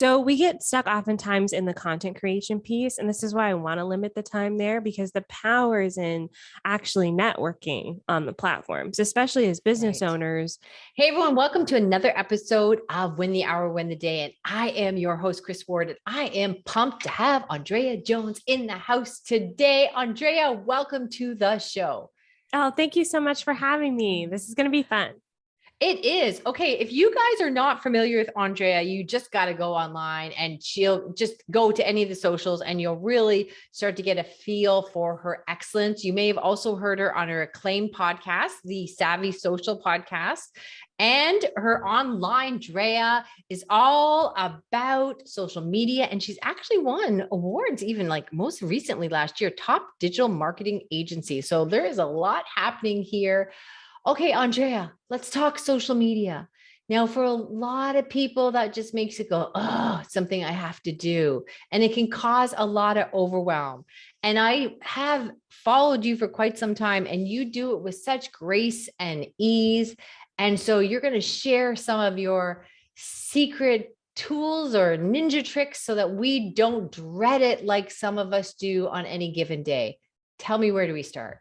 So we get stuck oftentimes in the content creation piece. And this is why I want to limit the time there because the power is in actually networking on the platforms, especially as business Right. owners. Hey, everyone, welcome to another episode of Win the Hour, Win the Day. And I am your host, Chris Ward, and I am pumped to have Andrea Jones in the house today. Andrea, welcome to the show. Oh, thank you so much for having me. This is going to be fun. It is. Okay, if you guys are not familiar with Andrea, you just got to go online and she'll just go to any of the socials and you'll really start to get a feel for her excellence. You may have also heard her on her acclaimed podcast, the Savvy Social podcast. And her online, Drea, is all about social media. And she's actually won awards, even like most recently last year, top digital marketing agency. So there is a lot happening here. Okay, Andrea, let's talk social media. Now, for a lot of people, that just makes it go, oh, something I have to do. And it can cause a lot of overwhelm. And I have followed you for quite some time, and you do it with such grace and ease. And so you're going to share some of your secret tools or ninja tricks so that we don't dread it like some of us do on any given day. Tell me, where do we start?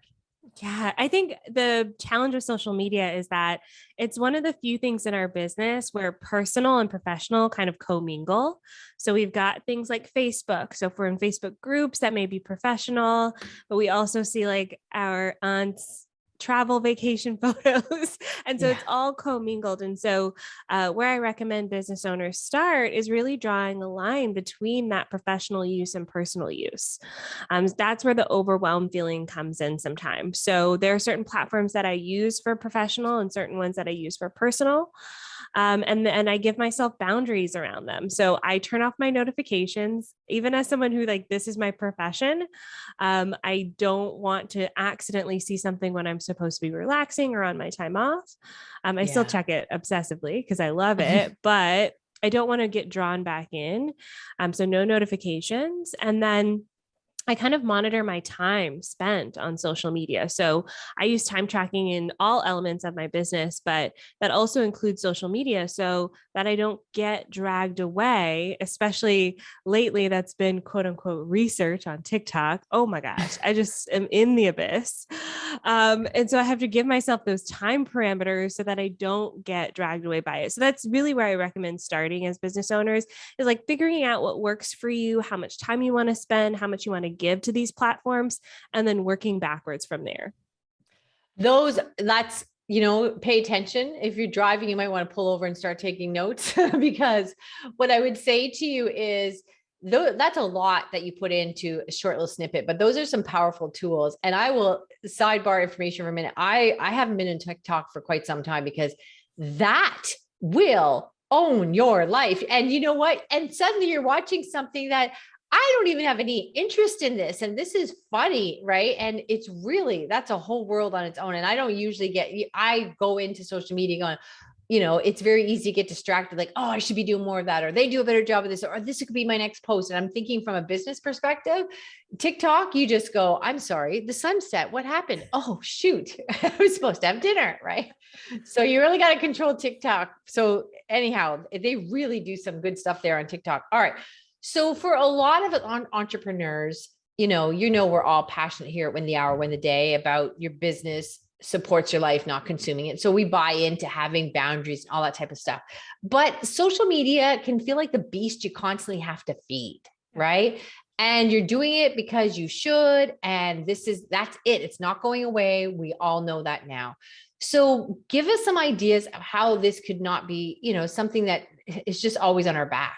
Yeah, I think the challenge with social media is that it's one of the few things in our business where personal and professional kind of commingle. So we've got things like Facebook. So if we're in Facebook groups, that may be professional, but we also see like our aunts travel vacation photos. And so Yeah. it's all commingled. And so where I recommend business owners start is really drawing a line between that professional use and personal use. That's where the overwhelm feeling comes in sometimes. So there are certain platforms that I use for professional and certain ones that I use for personal. And I give myself boundaries around them. So I turn off my notifications, even as someone who like this is my profession. I don't want to accidentally see something when I'm supposed to be relaxing or on my time off. I still Yeah. check it obsessively because I love it, but I don't want to get drawn back in. So no notifications. And then I kind of monitor my time spent on social media. So I use time tracking in all elements of my business, but that also includes social media so that I don't get dragged away, especially lately. That's been quote unquote research on TikTok. Oh my gosh, I just am in the abyss. And so I have to give myself those time parameters so that I don't get dragged away by it. So that's really where I recommend starting as business owners is like figuring out what works for you, how much time you want to spend, how much you want to give to these platforms, and then working backwards from there. Pay attention. If you're driving, you might want to pull over and start taking notes because what I would say to you is, though that's a lot that you put into a short little snippet, but those are some powerful tools. And I will sidebar information for a minute. I haven't been in TikTok for quite some time because that will own your life. And you know what? And suddenly you're watching something that I don't even have any interest in this. And this is funny, right? And it's really, that's a whole world on its own. And I don't usually I go into social media going, it's very easy to get distracted. Like, oh, I should be doing more of that. Or they do a better job of this, or this could be my next post. And I'm thinking from a business perspective, TikTok, you just go, I'm sorry, the sunset, what happened? Oh, shoot. I was supposed to have dinner, right? So you really got to control TikTok. So anyhow, they really do some good stuff there on TikTok. All right. So for a lot of entrepreneurs, we're all passionate here at Win the Hour, Win the Day about your business supports your life, not consuming it. So we buy into having boundaries and all that type of stuff. But social media can feel like the beast you constantly have to feed, right? And you're doing it because you should. And that's it. It's not going away. We all know that now. So give us some ideas of how this could not be, something that is just always on our back.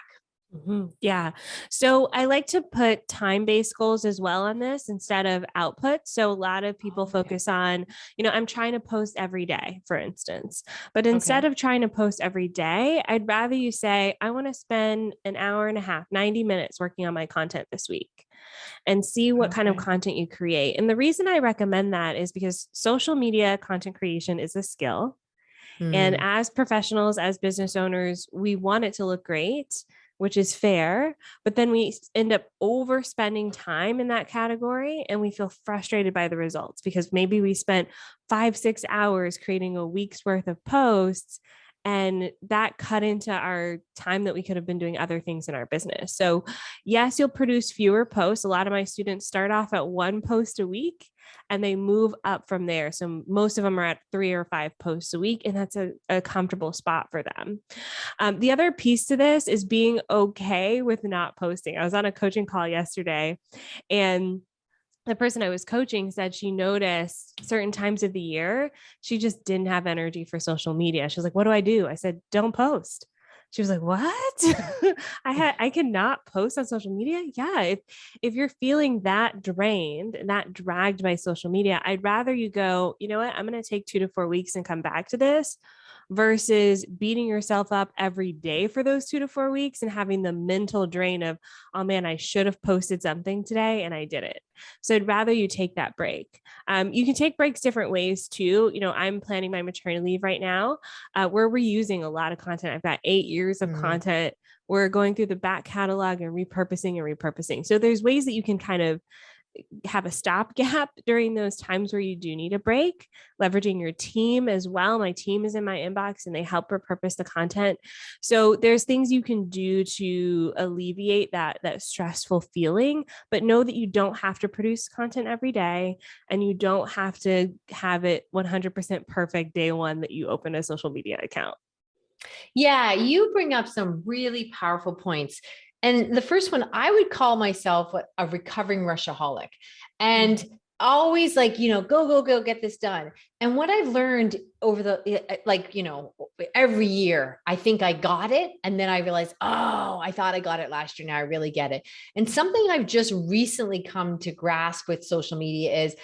Yeah. So I like to put time-based goals as well on this instead of output. So a lot of people Okay. focus on, I'm trying to post every day, for instance. But instead Okay. of trying to post every day, I'd rather you say, I want to spend an hour and a half, 90 minutes working on my content this week and see what kind of Okay. content you create. And the reason I recommend that is because social media content creation is a skill. And Hmm. as professionals, as business owners, we want it to look great, which is fair. But then we end up overspending time in that category and we feel frustrated by the results because maybe we spent 5, 6 hours creating a week's worth of posts And that cut into our time that we could have been doing other things in our business. So yes, you'll produce fewer posts. A lot of my students start off at 1 post a week and they move up from there. So most of them are at 3 or 5 posts a week, and that's a comfortable spot for them. The other piece to this is being okay with not posting. I was on a coaching call yesterday, and the person I was coaching said she noticed certain times of the year, she just didn't have energy for social media. She was like, "What do I do?" I said, "Don't post." She was like, "What?" I cannot post on social media. Yeah. If you're feeling that drained and that dragged by social media, I'd rather you go, you know what, I'm going to take 2 to 4 weeks and come back to this versus beating yourself up every day for those 2 to 4 weeks and having the mental drain of, oh man, I should have posted something today and I didn't. So I'd rather you take that break. You can take breaks different ways too. You know, I'm planning my maternity leave right now. We're reusing a lot of content. I've got 8 years of content. We're going through the back catalog and repurposing. So there's ways that you can kind of have a stopgap during those times where you do need a break, leveraging your team as well. My team is in my inbox and they help repurpose the content. So there's things you can do to alleviate that stressful feeling, but know that you don't have to produce content every day and you don't have to have it 100% perfect day one that you open a social media account. Yeah, you bring up some really powerful points. And the first one, I would call myself a recovering rushaholic, and always like, go, go, go, get this done. And what I've learned over every year, I think I got it. And then I realized, oh, I thought I got it last year. Now I really get it. And something I've just recently come to grasp with social media is,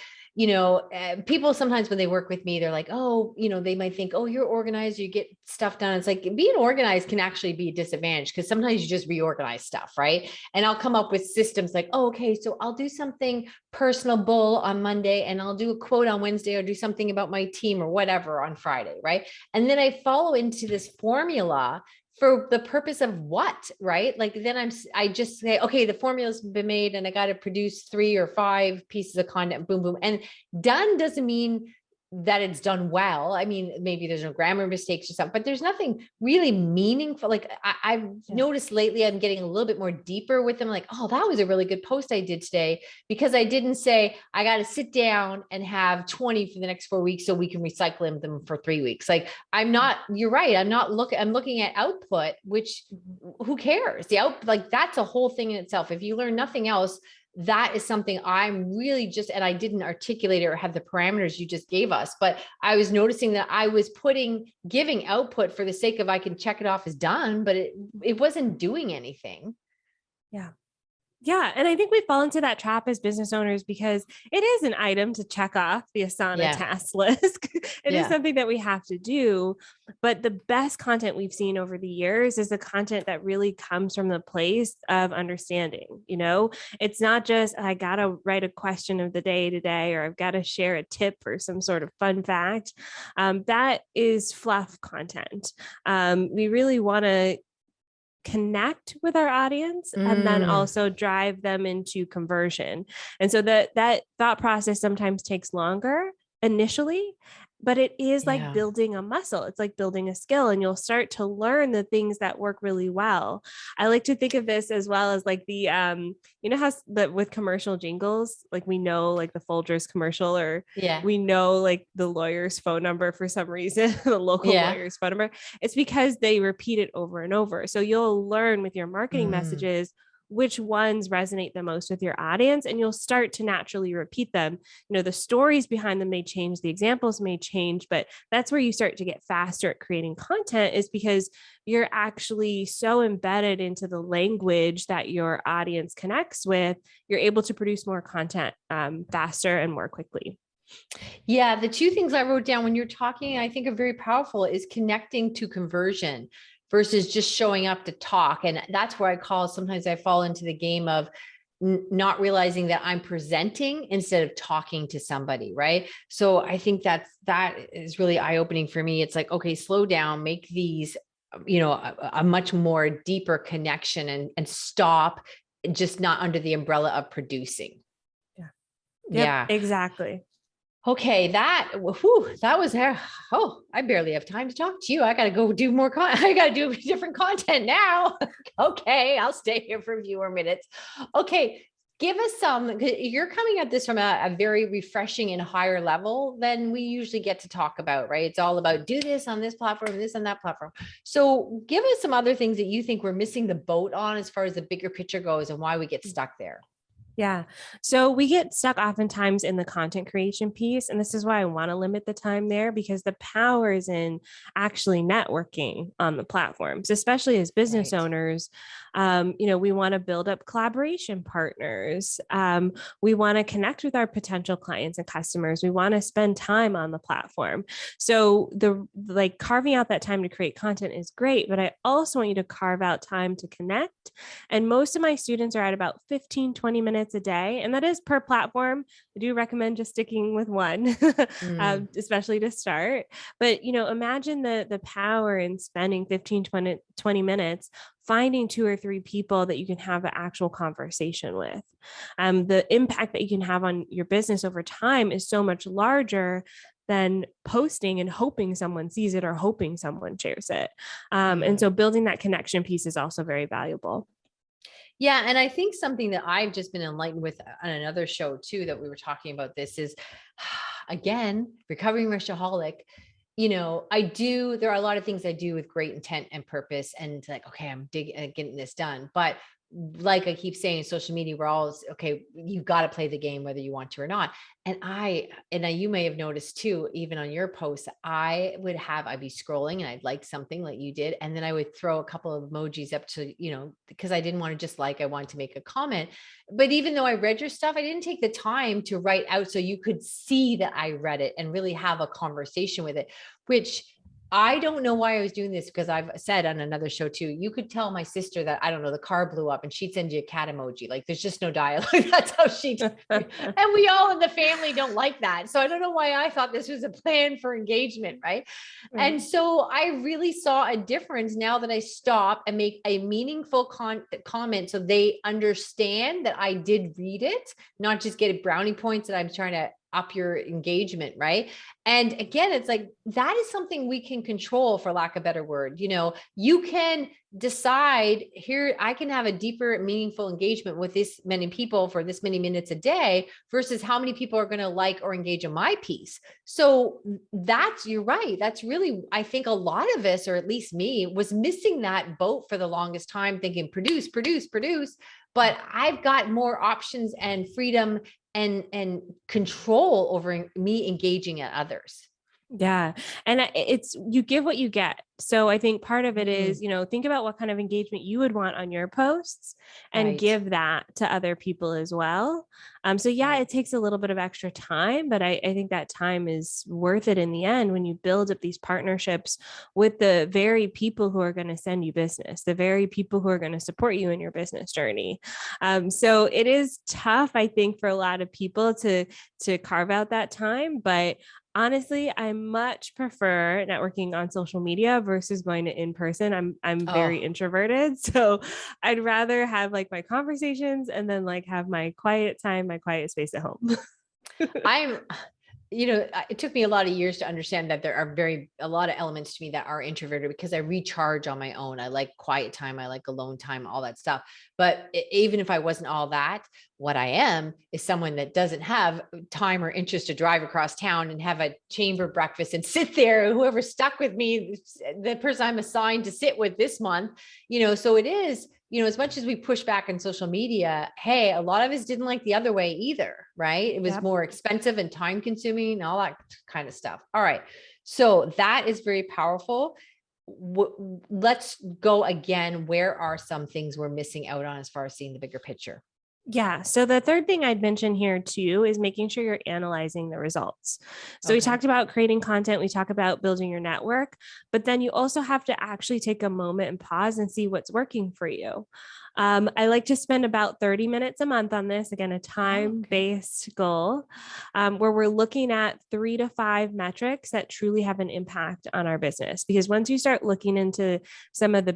people sometimes when they work with me, they're like, oh, they might think, oh, you're organized, you get stuff done. It's like being organized can actually be a disadvantage because sometimes you just reorganize stuff, right? And I'll come up with systems like, oh, okay, so I'll do something personable on Monday and I'll do a quote on Wednesday or do something about my team or whatever on Friday, right? And then I follow into this formula for the purpose of what, right? Like then I just say, okay, the formula's been made and I got to produce 3 or 5 pieces of content, boom, boom. And done doesn't mean that it's done well. I mean, maybe there's no grammar mistakes or something, but there's nothing really meaningful. Like I've noticed lately, I'm getting a little bit more deeper with them. Like, oh, that was a really good post I did today, because I didn't say, I got to sit down and have 20 for the next 4 weeks so we can recycle them for 3 weeks. Like you're right. I'm looking at output, which who cares? Like that's a whole thing in itself. If you learn nothing else, that is something I'm really and I didn't articulate it or have the parameters you just gave us, but I was noticing that I was giving output for the sake of I can check it off as done, but it wasn't doing anything. Yeah. Yeah. And I think we fall into that trap as business owners because it is an item to check off the Asana task list. It is something that we have to do. But the best content we've seen over the years is the content that really comes from the place of understanding. It's not just, I got to write a question of the day today, or I've got to share a tip or some sort of fun fact. That is fluff content. We really want to connect with our audience and then also drive them into conversion. And so that thought process sometimes takes longer initially, but it is like building a muscle. It's like building a skill, and you'll start to learn the things that work really well. I like to think of this as well as like the, how with commercial jingles, like we know like the Folgers commercial, or we know like the lawyer's phone number for some reason, the local lawyer's phone number. It's because they repeat it over and over. So you'll learn with your marketing messages which ones resonate the most with your audience, and you'll start to naturally repeat them. The stories behind them may change, the examples may change, but that's where you start to get faster at creating content, is because you're actually so embedded into the language that your audience connects with. You're able to produce more content faster and more quickly. Yeah. The 2 things I wrote down when you're talking, I think are very powerful, is connecting to conversion versus just showing up to talk. And that's where sometimes I fall into the game of not realizing that I'm presenting instead of talking to somebody. Right. So I think that is really eye-opening for me. It's like, okay, slow down, make these, a much more deeper connection, and stop just not under the umbrella of producing. Yeah, exactly. Okay, that was there. Oh, I barely have time to talk to you. I got to go do more I got to do different content now. Okay, I'll stay here for a few more minutes. Okay, give us some. You're coming at this from a very refreshing and higher level than we usually get to talk about, right? It's all about do this on this platform, this on that platform. So, give us some other things that you think we're missing the boat on as far as the bigger picture goes, and why we get stuck there. Yeah. So we get stuck oftentimes in the content creation piece. And this is why I want to limit the time there, because the power is in actually networking on the platforms, especially as business Right. owners. We want to build up collaboration partners. We want to connect with our potential clients and customers. We want to spend time on the platform. So the like carving out that time to create content is great, but I also want you to carve out time to connect. And most of my students are at about 15-20 minutes a day. And that is per platform. I do recommend just sticking with one, Mm. especially to start. But, imagine the power in spending 15-20 minutes finding 2 or 3 people that you can have an actual conversation with. The impact that you can have on your business over time is so much larger than posting and hoping someone sees it or hoping someone shares it. And Mm. so building that connection piece is also very valuable. Yeah. And I think something that I've just been enlightened with on another show too, that we were talking about this is again, recovering rishaholic. There are a lot of things I do with great intent and purpose and like, okay, I'm getting this done. But like I keep saying, social media, we're always, okay, you've got to play the game, whether you want to or not. You may have noticed too, even on your posts, I'd be scrolling and I'd like something like you did. And then I would throw a couple of emojis up to, because I didn't want to just I wanted to make a comment. But even though I read your stuff, I didn't take the time to write out so you could see that I read it and really have a conversation with it, which I don't know why I was doing this, because I've said on another show too, you could tell my sister that, I don't know, the car blew up and she'd send you a cat emoji. Like there's just no dialogue. That's how and we all in the family don't like that. So I don't know why I thought this was a plan for engagement. Right. Right. And so I really saw a difference now that I stop and make a meaningful comment so they understand that I did read it, not just get brownie points that I'm trying to up your engagement, right? And again, it's like that is something we can control, for lack of a better word. You can decide here, I can have a deeper, meaningful engagement with this many people for this many minutes a day versus how many people are going to like or engage in my piece. So you're right. That's really, I think a lot of us, or at least me, was missing that boat for the longest time, thinking produce, produce, produce. But I've got more options and freedom and control over me engaging at others. Yeah. And it's, you give what you get. So I think part of it Mm, is, think about what kind of engagement you would want on your posts and right, give that to other people as well. So yeah, right. it takes a little bit of extra time, but I think that time is worth it in the end when you build up these partnerships with the very people who are going to send you business, the very people who are going to support you in your business journey. So it is tough, I think, for a lot of people to carve out that time, but honestly, I much prefer networking on social media versus going to in person. I'm very Oh, introverted, so I'd rather have like my conversations and then like have my quiet time, my quiet space at home. I'm it took me a lot of years to understand that there are a lot of elements to me that are introverted, because I recharge on my own. I like quiet time. I like alone time, all that stuff. But even if I wasn't all that, what I am is someone that doesn't have time or interest to drive across town and have a chamber breakfast and sit there. Whoever stuck with me, the person I'm assigned to sit with this month, so it is, as much as we push back on social media, hey, a lot of us didn't like the other way either, right? It was Yep. more expensive and time consuming and all that kind of stuff. All right. So that is very powerful. Let's go again. Where are some things we're missing out on as far as seeing the bigger picture? Yeah. So the third thing I'd mention here too is making sure you're analyzing the results. So we Okay. talked about creating content, we talk about building your network, but then you also have to actually take a moment and pause and see what's working for you. I like to spend about 30 minutes a month on this, again, a Oh, time okay. based goal, where we're looking at 3 to 5 metrics that truly have an impact on our business. Because once you start looking into some of the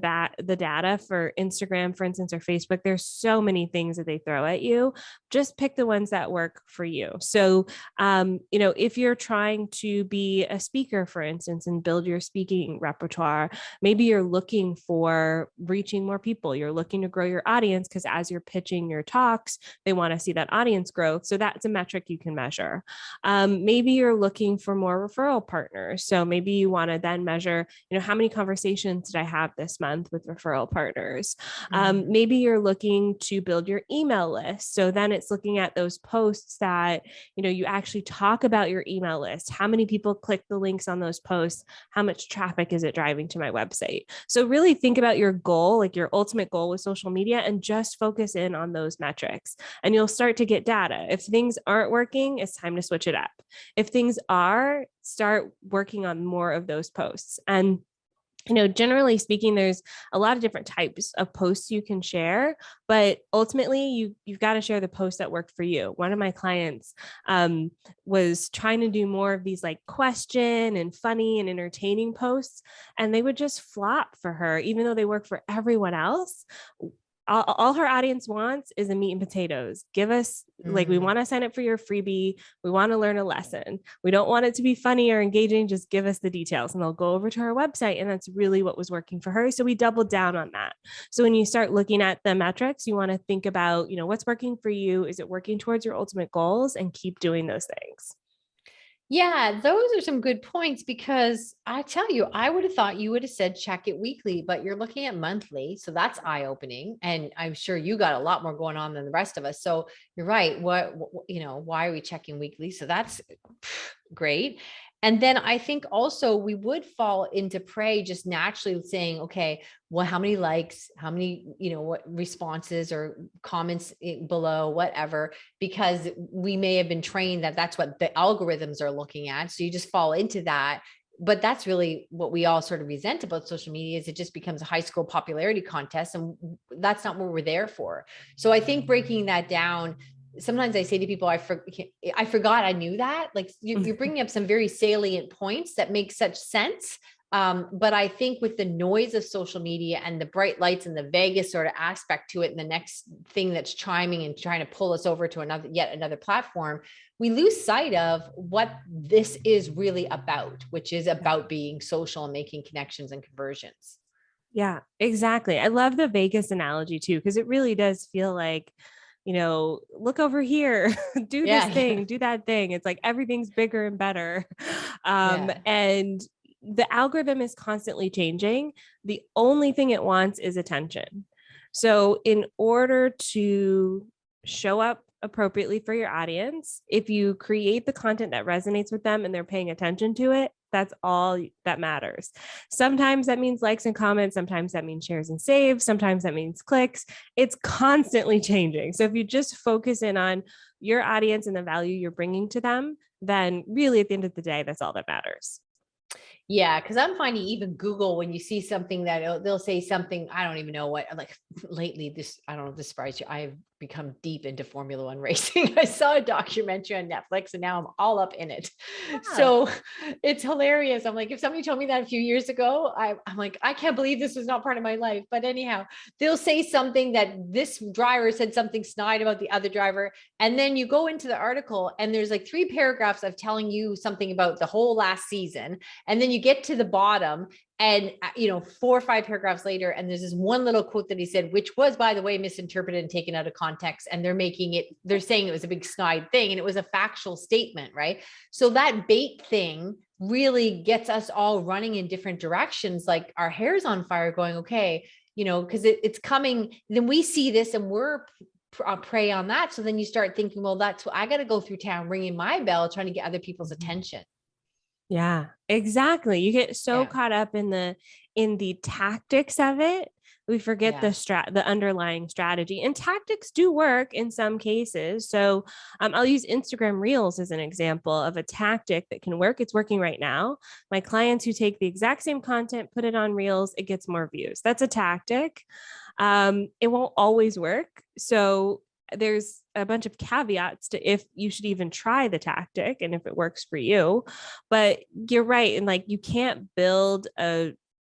data for Instagram, for instance, or Facebook, there's so many things that they throw throw at you. Just pick the ones that work for you. So, if you're trying to be a speaker, for instance, and build your speaking repertoire, maybe you're looking for reaching more people. You're looking to grow your audience because as you're pitching your talks, they want to see that audience growth. So that's a metric you can measure. Maybe you're looking for more referral partners. So maybe you want to then measure, how many conversations did I have this month with referral partners? Maybe you're looking to build your email list. So then it's looking at those posts that, you actually talk about your email list. How many people click the links on those posts? How much traffic is it driving to my website? So really think about your goal, like your ultimate goal with social media, and just focus in on those metrics. And you'll start to get data. If things aren't working, it's time to switch it up. If things are, start working on more of those posts. And generally speaking, there's a lot of different types of posts you can share, but ultimately you've got to share the post that worked for you. One of my clients was trying to do more of these like question and funny and entertaining posts, and they would just flop for her, even though they work for everyone else. All her audience wants is a meat and potatoes. Give us, we want to sign up for your freebie. We want to learn a lesson. We don't want it to be funny or engaging. Just give us the details. And they'll go over to her website. And that's really what was working for her. So we doubled down on that. So when you start looking at the metrics, you want to think about, what's working for you? Is it working towards your ultimate goals? And keep doing those things. Yeah, those are some good points because I tell you, I would have thought you would have said check it weekly, but you're looking at monthly. So that's eye-opening. And I'm sure you got a lot more going on than the rest of us. So you're right. Why are we checking weekly? So that's great. And then I think also we would fall into prey just naturally saying, okay, well, how many likes, how many, what responses or comments below, whatever, because we may have been trained that that's what the algorithms are looking at. So you just fall into that. But that's really what we all sort of resent about social media is it just becomes a high school popularity contest. And that's not what we're there for. So I think breaking that down, sometimes I say to people, I forgot I knew that. Like you're bringing up some very salient points that make such sense. But I think with the noise of social media and the bright lights and the Vegas sort of aspect to it, and the next thing that's chiming and trying to pull us over to yet another platform, we lose sight of what this is really about, which is about being social and making connections and conversions. Yeah, exactly. I love the Vegas analogy too, because it really does feel like, look over here, do this thing, do that thing. It's like everything's bigger and better. And the algorithm is constantly changing. The only thing it wants is attention. So in order to show up appropriately for your audience, if you create the content that resonates with them and they're paying attention to it, that's all that matters. Sometimes that means likes and comments. Sometimes that means shares and saves. Sometimes that means clicks. It's constantly changing. So if you just focus in on your audience and the value you're bringing to them, then really at the end of the day, that's all that matters. Yeah, because I'm finding even Google, when you see something that they'll say something, I don't even know what, like lately, I don't know if this surprised you. I've become deep into Formula One racing. I saw a documentary on Netflix and now I'm all up in it. Wow. So it's hilarious. I'm like, if somebody told me that a few years ago, I'm like, I can't believe this was not part of my life. But anyhow, they'll say something that this driver said something snide about the other driver. And then you go into the article and there's like 3 paragraphs of telling you something about the whole last season. And then you get to the bottom and, 4 or 5 paragraphs later, and there's this one little quote that he said, which was, by the way, misinterpreted and taken out of context. And they're saying it was a big snide thing. And it was a factual statement, right? So that bait thing really gets us all running in different directions. Like our hair's on fire going, okay, because it's coming. Then we see this and we're prey on that. So then you start thinking, well, that's what I got to go through town, ringing my bell, trying to get other people's attention. Yeah, exactly. You get so caught up in the tactics of it. We forget the underlying strategy, and tactics do work in some cases. So I'll use Instagram Reels as an example of a tactic that can work. It's working right now. My clients who take the exact same content, put it on Reels, it gets more views. That's a tactic. It won't always work. So there's a bunch of caveats to if you should even try the tactic and if it works for you. But you're right. And like, you can't build a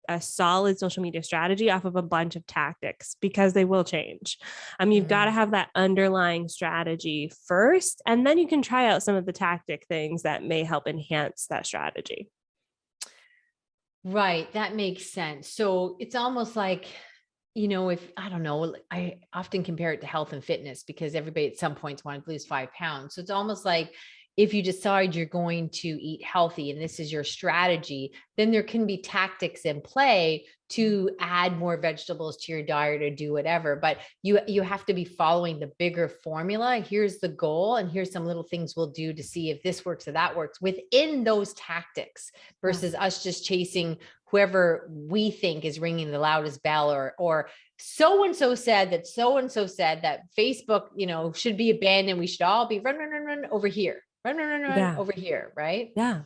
a solid social media strategy off of a bunch of tactics, because they will change. You've got to Mm. have that underlying strategy first, and then you can try out some of the tactic things that may help enhance that strategy. Right. That makes sense. So it's almost like, you know, if I don't know, I often compare it to health and fitness because everybody at some points wanted to lose 5 pounds. So it's almost like if you decide you're going to eat healthy and this is your strategy, then there can be tactics in play to add more vegetables to your diet or do whatever. But you have to be following the bigger formula. Here's the goal, and here's some little things we'll do to see if this works or that works within those tactics Yeah. versus us just chasing whoever we think is ringing the loudest bell, or so and so said that so and so said that Facebook, you know, should be abandoned. We should all be run over here, run Yeah. over here, right? Yeah.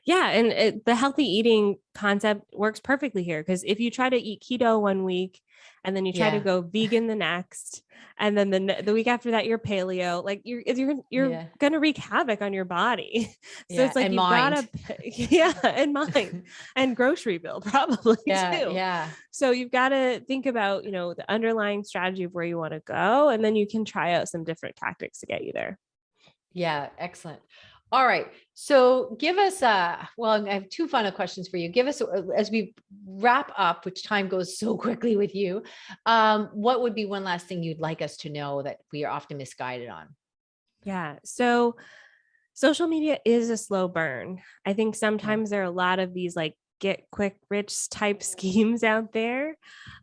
Yeah. And the healthy eating concept works perfectly here, because if you try to eat keto one week and then you try to Yeah, go vegan the next, and then the week after that, you're paleo, like you're yeah, going to wreak havoc on your body. So yeah, it's like, and you've got to, mind. yeah, and mind and grocery bill probably Yeah, too. yeah, So you've got to think about, the underlying strategy of where you want to go, and then you can try out some different tactics to get you there. yeah, excellent. All right. So give us well, I have two final questions for you. Give us as we wrap up, which time goes so quickly with you. What would be one last thing you'd like us to know that we are often misguided on? Yeah. So social media is a slow burn. I think Okay. sometimes there are a lot of these like get quick rich type schemes out there.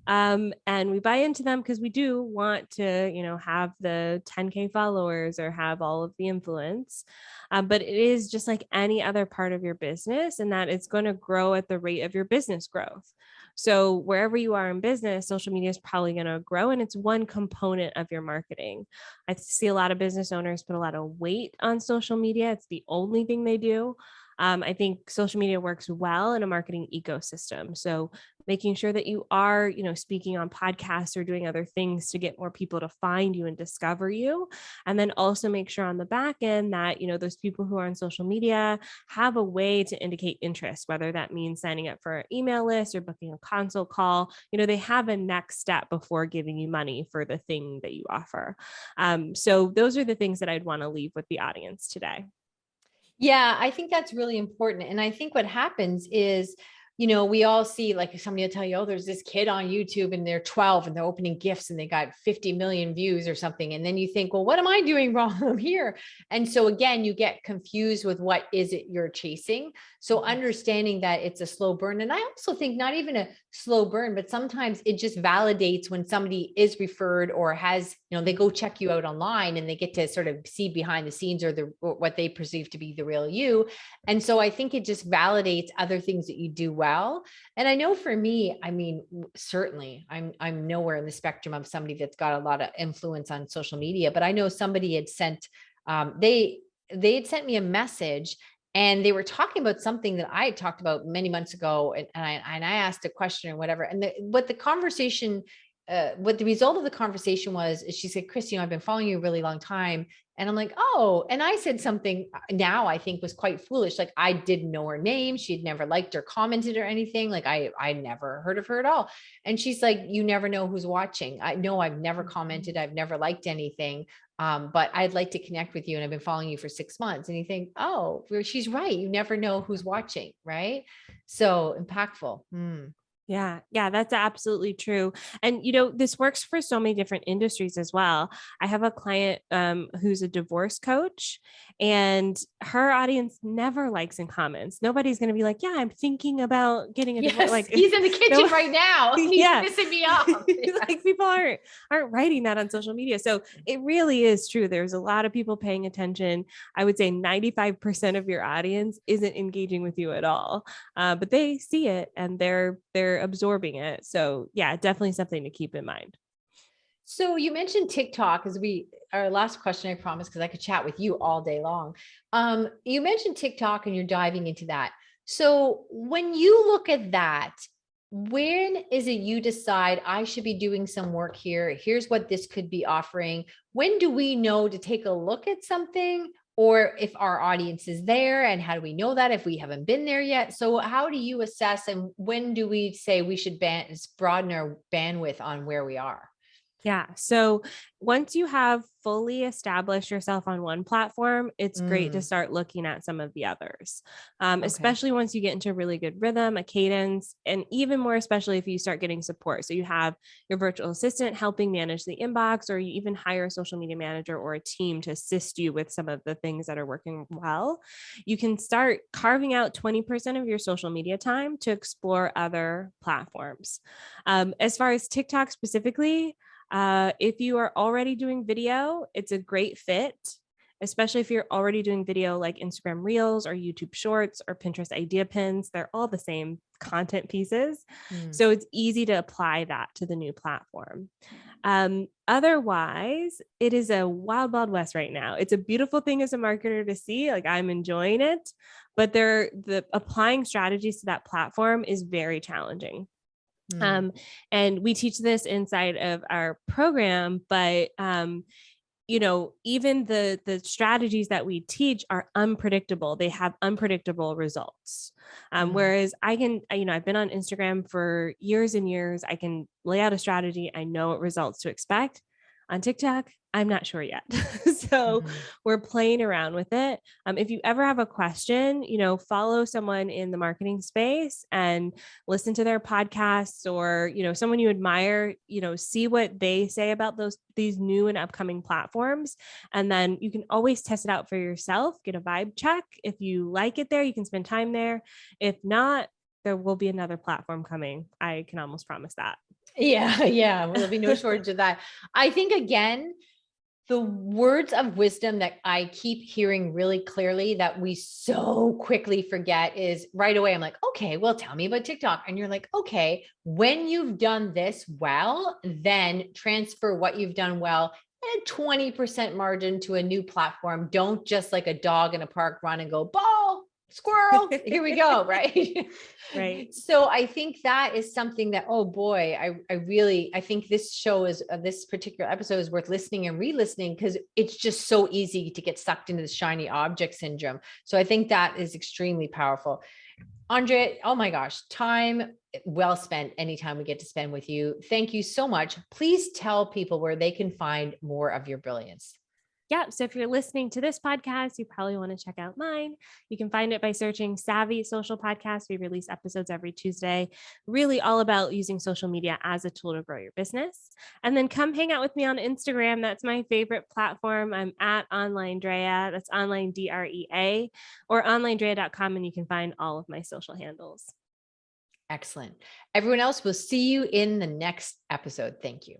And we buy into them because we do want to, have the 10K followers or have all of the influence. But it is just like any other part of your business, and that it's going to grow at the rate of your business growth. So wherever you are in business, social media is probably going to grow, and it's one component of your marketing. I see a lot of business owners put a lot of weight on social media. It's the only thing they do. I think social media works well in a marketing ecosystem. So making sure that you are, speaking on podcasts or doing other things to get more people to find you and discover you. And then also make sure on the back end that, those people who are on social media have a way to indicate interest, whether that means signing up for an email list or booking a consult call. They have a next step before giving you money for the thing that you offer. So those are the things that I'd want to leave with the audience today. Yeah, I think that's really important. And I think what happens is, you know, we all see like somebody will tell you, oh, there's this kid on YouTube and they're 12 and they're opening gifts and they got 50 million views or something. And then you think, well, what am I doing wrong? I'm here. And so again, you get confused with what is it you're chasing. So understanding that it's a slow burn. And I also think not even a slow burn, but sometimes it just validates when somebody is referred or has, you know, they go check you out online and they get to sort of see behind the scenes or what they perceive to be the real you. And so I think it just validates other things that you do well. And I know for me, I mean, certainly I'm nowhere in the spectrum of somebody that's got a lot of influence on social media, but I know somebody had sent, they had sent me a message and they were talking about something that I had talked about many months ago. And I asked a question or whatever. And what the conversation, what the result of the conversation was, is she said, Chris, I've been following you a really long time. And I'm like, oh, and I said something now I think was quite foolish. Like I didn't know her name. She had never liked or commented or anything. Like I never heard of her at all. And she's like, you never know who's watching. I know I've never commented. I've never liked anything. But I'd like to connect with you. And I've been following you for 6 months. And you think, oh, she's right. You never know who's watching. Right. So impactful. Yeah, yeah, that's absolutely true. And this works for so many different industries as well. I have a client who's a divorce coach, and her audience never likes and comments. Nobody's going to be like, "Yeah, I'm thinking about getting a divorce." Yes. Like, He's in the no, kitchen right now. He's yeah, pissing me off. like people aren't writing that on social media. So it really is true. There's a lot of people paying attention. I would say 95% of your audience isn't engaging with you at all, but they see it and they're absorbing it. So yeah, definitely something to keep in mind. So you mentioned TikTok as our last question, I promise, because I could chat with you all day long. You mentioned TikTok and you're diving into that. So when you look at that, when is it you decide I should be doing some work here? Here's what this could be offering. When do we know to take a look at something? or if our audience is there, and how do we know that if we haven't been there yet? So how do you assess, and when do we say we should broaden our bandwidth on where we are? Yeah. So once you have fully established yourself on one platform, it's great to Mm, start looking at some of the others, okay. especially once you get into a really good rhythm, a cadence, and even more, especially if you start getting support. So you have your virtual assistant helping manage the inbox, or you even hire a social media manager or a team to assist you with some of the things that are working well. You can start carving out 20% of your social media time to explore other platforms. As far as TikTok specifically, if you are already doing video, it's a great fit, especially if you're already doing video like Instagram Reels or YouTube Shorts or Pinterest Idea Pins. They're all the same content pieces. Mm, So it's easy to apply that to the new platform. Otherwise, it is a wild, wild west right now. It's a beautiful thing as a marketer to see. Like, I'm enjoying it, but the applying strategies to that platform is very challenging. mm, Um, and we teach this inside of our program, but even the strategies that we teach are unpredictable. They have unpredictable results. mm. Whereas I've been on Instagram for years and years. I can lay out a strategy. I know what results to expect. On TikTok, I'm not sure yet. So Mhm. we're playing around with it. If you ever have a question, follow someone in the marketing space and listen to their podcasts, or, someone you admire, see what they say about these new and upcoming platforms. And then you can always test it out for yourself, get a vibe check. If you like it there, you can spend time there. If not, there will be another platform coming. I can almost promise that. Yeah, yeah. Well, there'll be no shortage of that. I think again, the words of wisdom that I keep hearing really clearly that we so quickly forget is right away. I'm like, okay, well, tell me about TikTok. And you're like, okay, when you've done this well, then transfer what you've done well at a 20% margin to a new platform. Don't just like a dog in a park run and go, ball, squirrel, here we go. Right. Right. So I think that is something that, oh boy, I think this show is, this particular episode is worth listening and re-listening, because it's just so easy to get sucked into the shiny object syndrome. So I think that is extremely powerful. Andrea, oh my gosh, time well spent anytime we get to spend with you. Thank you so much. Please tell people where they can find more of your brilliance. Yeah. So if you're listening to this podcast, you probably want to check out mine. You can find it by searching Savvy Social Podcast. We release episodes every Tuesday, really all about using social media as a tool to grow your business. And then come hang out with me on Instagram. That's my favorite platform. I'm at Online Drea. That's online DREA, or onlinedrea.com. And you can find all of my social handles. Excellent. Everyone else, we'll see you in the next episode. Thank you.